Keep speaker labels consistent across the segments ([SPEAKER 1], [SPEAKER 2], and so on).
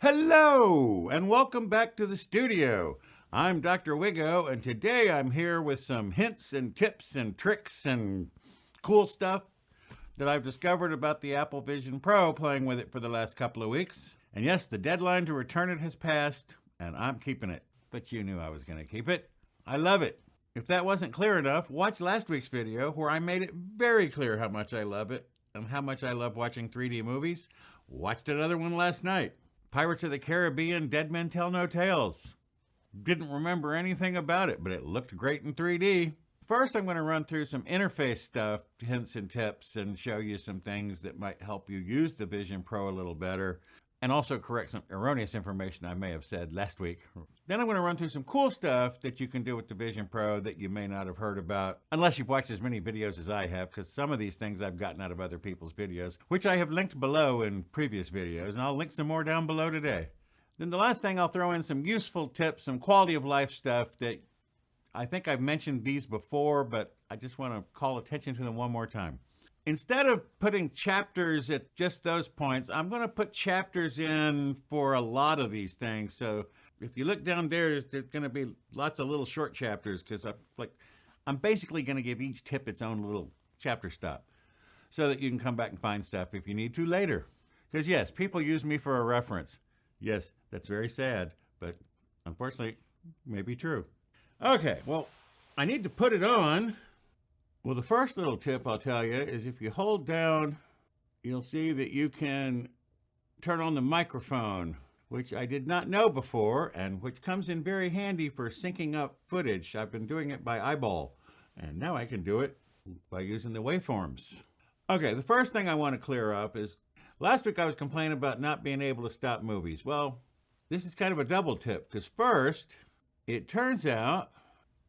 [SPEAKER 1] Hello, and welcome back to the studio. I'm Dr. Wigo, and today I'm here with some hints and tips and tricks and cool stuff that I've discovered about the Apple Vision Pro, playing with it for the last couple of weeks. And yes, the deadline to return it has passed, and I'm keeping it. But you knew I was going to keep it. I love it. If that wasn't clear enough, watch last week's video where I made it very clear how much I love it and how much I love watching 3D movies. Watched another one last night. Pirates of the Caribbean, Dead Men Tell No Tales. Didn't remember anything about it, but it looked great in 3D. First, I'm going to run through some interface stuff, hints and tips, and show you some things that might help you use the Vision Pro a little better, and also correct some erroneous information I may have said last week. Then I'm going to run through some cool stuff that you can do with the Vision Pro that you may not have heard about, unless you've watched as many videos as I have, because some of these things I've gotten out of other people's videos, which I have linked below in previous videos, and I'll link some more down below today. Then the last thing, I'll throw in some useful tips, some quality of life stuff that I think I've mentioned these before, but I just want to call attention to them one more time. Instead of putting chapters at just those points, I'm going to put chapters in for a lot of these things. So if you look down there, there's going to be lots of little short chapters because I'm basically going to give each tip its own little chapter stop so that you can come back and find stuff if you need to later. Because yes, people use me for a reference. Yes, that's very sad, but unfortunately, it may be true. Okay, well, I need to put it on. Well, the first little tip I'll tell you is if you hold down, you'll see that you can turn on the microphone, which I did not know before, and which comes in very handy for syncing up footage. I've been doing it by eyeball, and now I can do it by using the waveforms. Okay, the first thing I want to clear up is last week I was complaining about not being able to stop movies. Well, this is kind of a double tip, because first, it turns out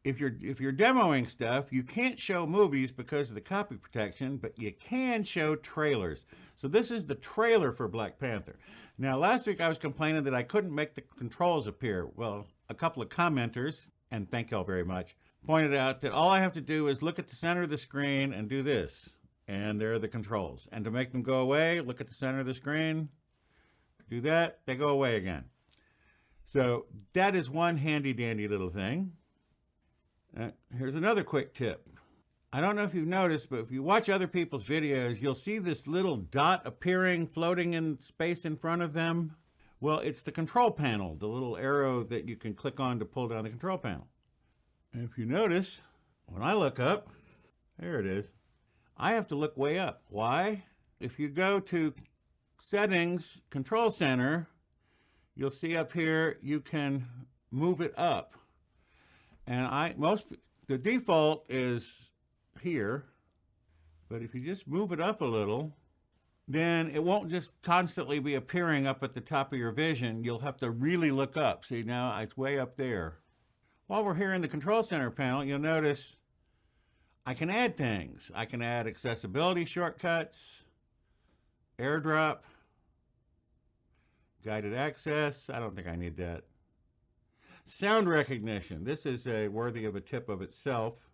[SPEAKER 1] if you're demoing stuff, you can't show movies because of the copy protection, but you can show trailers. So this is the trailer for Black Panther. Now, last week I was complaining that I couldn't make the controls appear. Well, a couple of commenters, and thank y'all very much, pointed out that all I have to do is look at the center of the screen and do this. And there are the controls. And to make them go away, look at the center of the screen, do that, they go away again. So that is one handy dandy little thing. Here's another quick tip. I don't know if you've noticed, but if you watch other people's videos, you'll see this little dot appearing, floating in space in front of them. Well, it's the control panel, the little arrow that you can click on to pull down the control panel. And if you notice, when I look up, there it is. I have to look way up. Why? If you go to Settings, Control Center, you'll see up here, you can move it up. And the default is here, but if you just move it up a little, then it won't just constantly be appearing up at the top of your vision. You'll have to really look up. See, now it's way up there. While we're here in the Control Center panel, you'll notice I can add things. I can add accessibility shortcuts, AirDrop, guided access. I don't think I need that. Sound recognition. This is worthy of a tip of itself.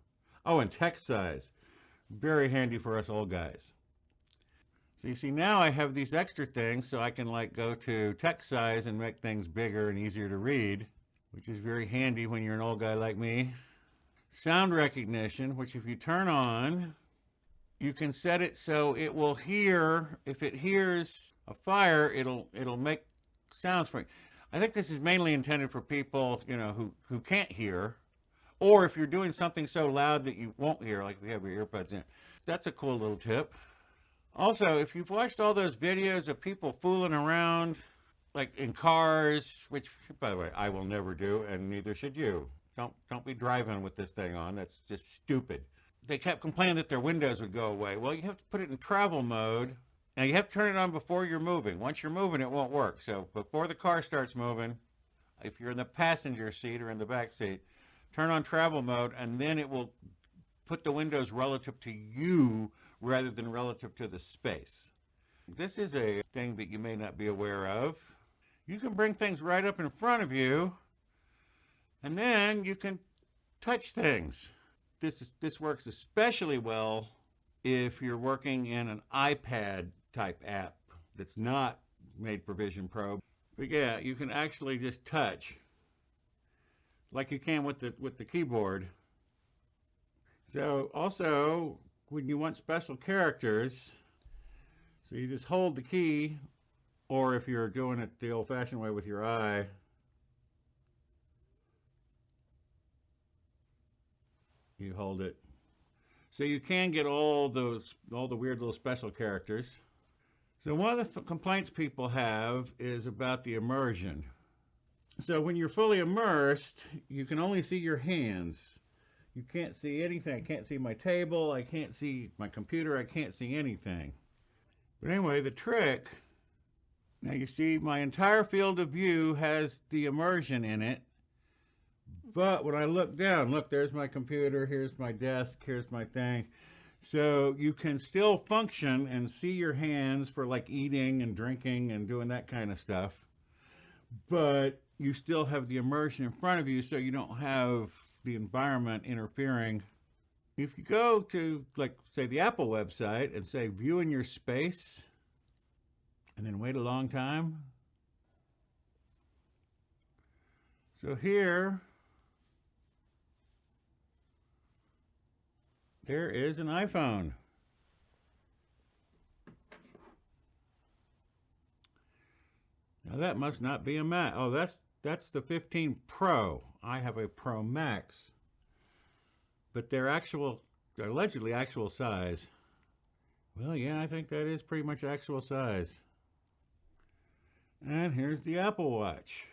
[SPEAKER 1] Oh, and text size. Very handy for us old guys. So you see, now I have these extra things so I can go to text size and make things bigger and easier to read, which is very handy when you're an old guy like me. Sound recognition, which if you turn on, you can set it so it will hear, if it hears a fire, it'll make sounds for you. I think this is mainly intended for people, who can't hear, or if you're doing something so loud that you won't hear, like if you have your earbuds in. That's a cool little tip. Also, if you've watched all those videos of people fooling around, like in cars, which, by the way, I will never do, and neither should you. Don't be driving with this thing on. That's just stupid. They kept complaining that their windows would go away. Well, you have to put it in travel mode. Now, you have to turn it on before you're moving. Once you're moving, it won't work. So before the car starts moving, if you're in the passenger seat or in the back seat, turn on travel mode, and then it will put the windows relative to you rather than relative to the space. This is a thing that you may not be aware of. You can bring things right up in front of you, and then you can touch things. This works especially well if you're working in an iPad type app that's not made for Vision Pro. But yeah, you can actually just touch like you can with the keyboard. So also, when you want special characters, so you just hold the key, or if you're doing it the old-fashioned way with your eye, you hold it. So you can get all the weird little special characters. So one of the complaints people have is about the immersion. So when you're fully immersed, you can only see your hands. You can't see anything. I can't see my table. I can't see my computer. I can't see anything. But anyway, the trick, now you see my entire field of view has the immersion in it. But when I look down, look, there's my computer, here's my desk, here's my thing. So you can still function and see your hands for like eating and drinking and doing that kind of stuff. But you still have the immersion in front of you, so you don't have the environment interfering. If you go to, like, say, the Apple website and say view in your space, and then wait a long time. So here, there is an iPhone. Now that must not be a Mac. Oh, that's the 15 Pro. I have a Pro Max. But they're allegedly actual size. Well, yeah, I think that is pretty much actual size. And here's the Apple Watch.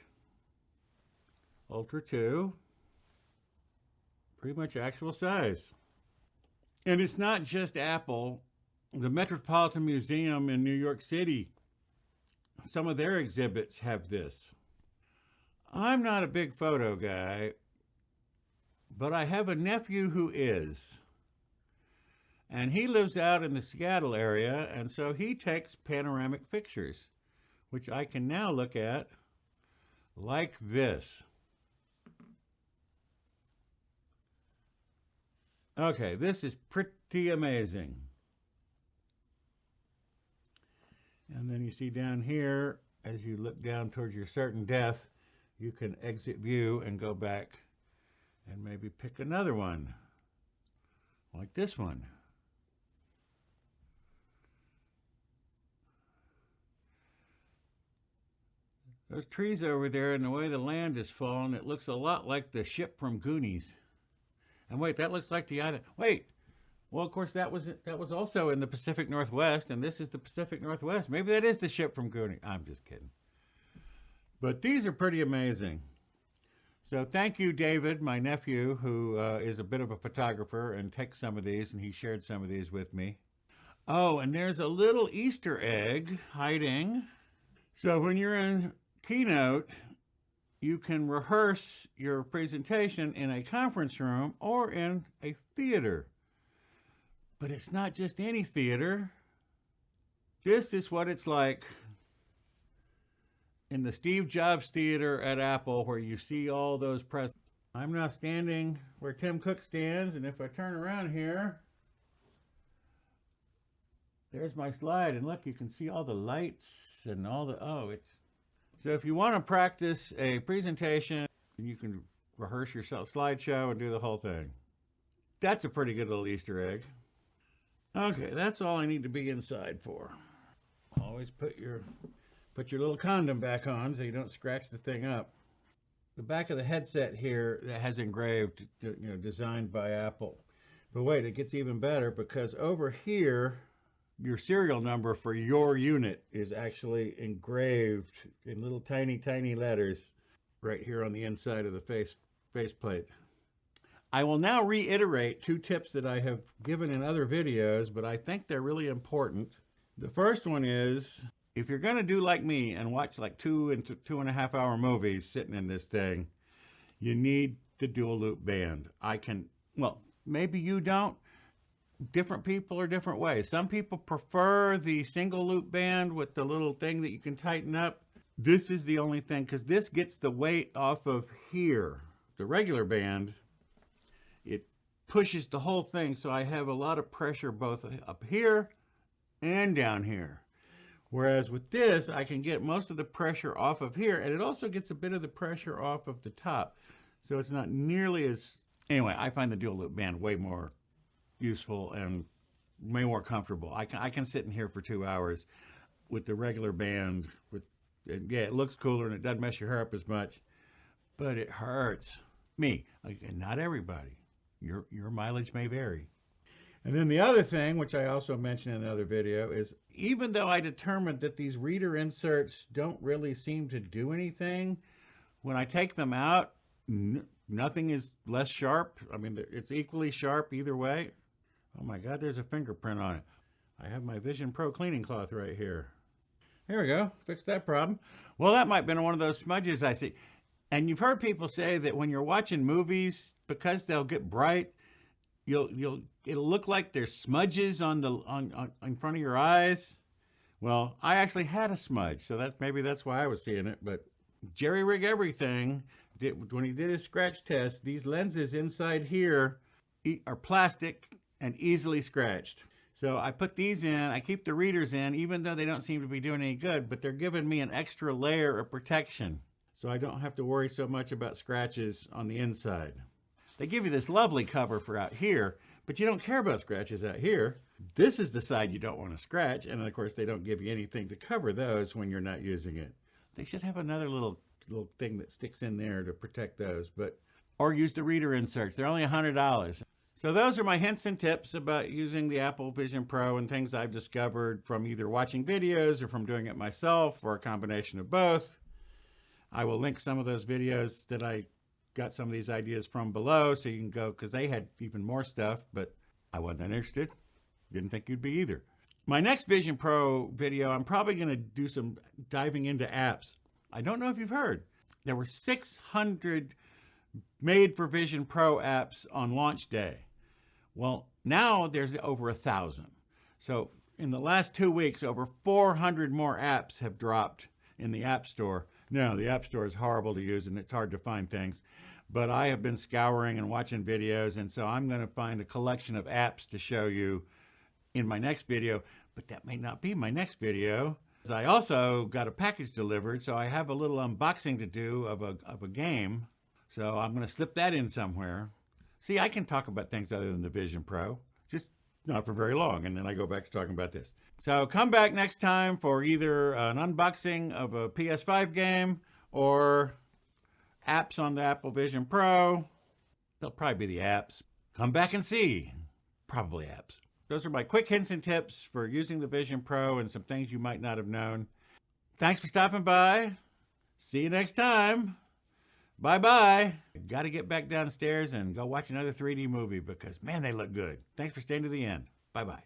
[SPEAKER 1] Ultra 2. Pretty much actual size. And it's not just Apple. The Metropolitan Museum in New York City, some of their exhibits have this. I'm not a big photo guy, but I have a nephew who is. And he lives out in the Seattle area, and so he takes panoramic pictures, which I can now look at like this. Okay, this is pretty amazing. And then you see down here, as you look down towards your certain death, you can exit view and go back and maybe pick another one, like this one. Those trees over there and the way the land is fallen, it looks a lot like the ship from Goonies. And wait, that looks like the island. Wait, well, of course, that was also in the Pacific Northwest, and this is the Pacific Northwest. Maybe that is the ship from Goonies. I'm just kidding. But these are pretty amazing. So thank you, David, my nephew, who is a bit of a photographer and takes some of these, and he shared some of these with me. Oh, and there's a little Easter egg hiding. So when you're in Keynote, you can rehearse your presentation in a conference room or in a theater. But it's not just any theater. This is what it's like in the Steve Jobs Theater at Apple, where you see all those presents. I'm now standing where Tim Cook stands, and if I turn around here, there's my slide, and look, you can see all the lights and all the, so if you want to practice a presentation, you can rehearse your slideshow and do the whole thing. That's a pretty good little Easter egg. Okay, that's all I need to be inside for. Always put your little condom back on so you don't scratch the thing up. The back of the headset here that has engraved, designed by Apple. But wait, it gets even better, because over here, your serial number for your unit is actually engraved in little tiny letters right here on the inside of the faceplate. I will now reiterate 2 tips that I have given in other videos, but I think they're really important. The first one is, if you're going to do like me and watch like 2 and 2.5 hour movies sitting in this thing, you need the dual loop band. Maybe you don't. Different people are different ways. Some people prefer the single loop band with the little thing that you can tighten up. This is the only thing, because this gets the weight off of here. The regular band, it pushes the whole thing, so I have a lot of pressure both up here and down here. Whereas with this, I can get most of the pressure off of here, and it also gets a bit of the pressure off of the top. So it's not nearly as... Anyway, I find the dual loop band way more useful and way more comfortable. I can sit in here for 2 hours with the regular band. Yeah, it looks cooler and it doesn't mess your hair up as much, but it hurts me. Not everybody. Your mileage may vary. And then the other thing, which I also mentioned in another video, is even though I determined that these reader inserts don't really seem to do anything, when I take them out, nothing is less sharp. I mean, it's equally sharp either way. Oh my God, there's a fingerprint on it. I have my Vision Pro cleaning cloth right here. There we go, fixed that problem. Well, that might have been one of those smudges I see. And you've heard people say that when you're watching movies, because they'll get bright, it'll look like there's smudges on in front of your eyes. Well, I actually had a smudge, so maybe that's why I was seeing it. But Jerry Rig Everything, when he did his scratch test, these lenses inside here are plastic and easily scratched. So I put these in, I keep the readers in, even though they don't seem to be doing any good, but they're giving me an extra layer of protection. So I don't have to worry so much about scratches on the inside. They give you this lovely cover for out here, but you don't care about scratches out here. This is the side you don't want to scratch, and of course they don't give you anything to cover those when you're not using it. They should have another little thing that sticks in there to protect those, or use the reader inserts. They're only $100. So those are my hints and tips about using the Apple Vision Pro and things I've discovered from either watching videos or from doing it myself, or a combination of both. I will link some of those videos that I got some of these ideas from below, so you can go, because they had even more stuff, but I wasn't interested. Didn't think you'd be either. My next Vision Pro video, I'm probably going to do some diving into apps. I don't know if you've heard. There were 600 made for Vision Pro apps on launch day. Well, now there's over 1,000. So in the last 2 weeks, over 400 more apps have dropped in the App Store. No, the App Store is horrible to use and it's hard to find things. But I have been scouring and watching videos, and so I'm going to find a collection of apps to show you in my next video. But that may not be my next video. I also got a package delivered, so I have a little unboxing to do of a game. So I'm going to slip that in somewhere. See, I can talk about things other than the Vision Pro, just not for very long, and then I go back to talking about this. So come back next time for either an unboxing of a PS5 game or apps on the Apple Vision Pro. They'll probably be the apps. Come back and see. Probably apps. Those are my quick hints and tips for using the Vision Pro and some things you might not have known. Thanks for stopping by. See you next time. Bye-bye. Got to get back downstairs and go watch another 3D movie because, man, they look good. Thanks for staying to the end. Bye-bye.